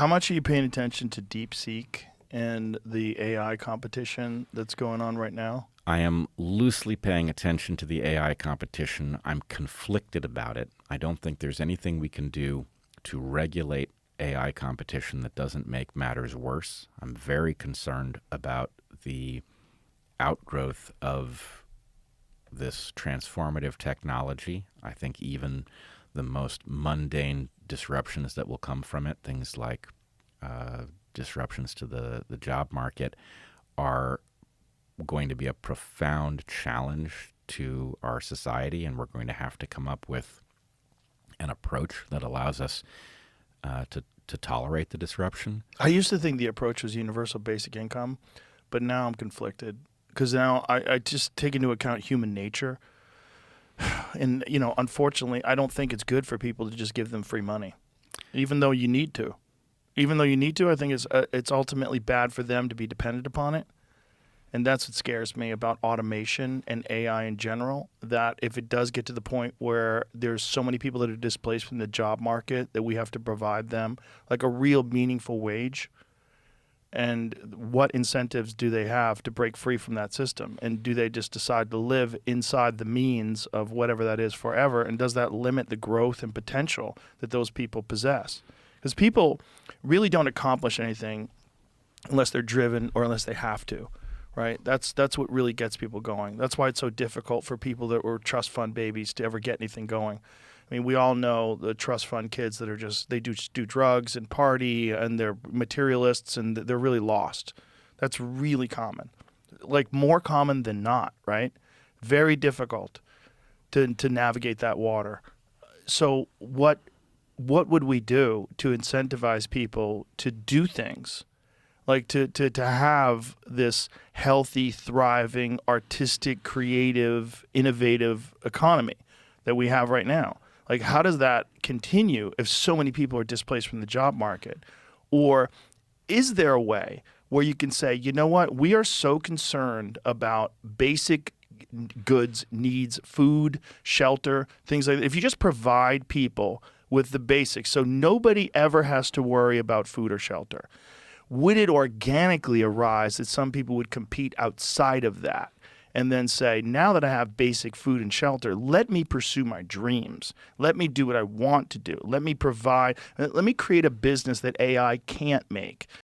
How much are you paying attention to DeepSeek and the AI competition that's going on right now? I am loosely paying attention to the AI competition. I'm conflicted about it. I don't think there's anything we can do to regulate AI competition that doesn't make matters worse. I'm very concerned about the outgrowth of this transformative technology. I think even the most mundane disruptions that will come from it, things like disruptions to the job market, are going to be a profound challenge to our society, and we're going to have to come up with an approach that allows us to tolerate the disruption. I used to think the approach was universal basic income, but now I'm conflicted because now I just take into account human nature. And, unfortunately, I don't think it's good for people to just give them free money, even though you need to. Even though you need to, I think it's ultimately bad for them to be dependent upon it. And that's what scares me about automation and AI in general, that if it does get to the point where there's so many people that are displaced from the job market that we have to provide them like a real meaningful wage, and what incentives do they have to break free from that system? And do they just decide to live inside the means of whatever that is forever? And does that limit the growth and potential that those people possess? Because people really don't accomplish anything unless they're driven or unless they have to. Right? That's what really gets people going. That's why it's so difficult for people that were trust fund babies to ever get anything going. I mean, we all know the trust fund kids that are just do drugs and party, and they're materialists, and they're really lost. That's really common. Like more common than not, right? Very difficult to navigate that water. So what would we do to incentivize people to do things? Like to have this healthy, thriving, artistic, creative, innovative economy that we have right now. Like, how does that continue if so many people are displaced from the job market? Or is there a way where you can say, you know what, we are so concerned about basic goods, needs, food, shelter, things like that. If you just provide people with the basics, so nobody ever has to worry about food or shelter, would it organically arise that some people would compete outside of that and then say, now that I have basic food and shelter, let me pursue my dreams. Let me do what I want to do. Let me provide, let me create a business that AI can't make.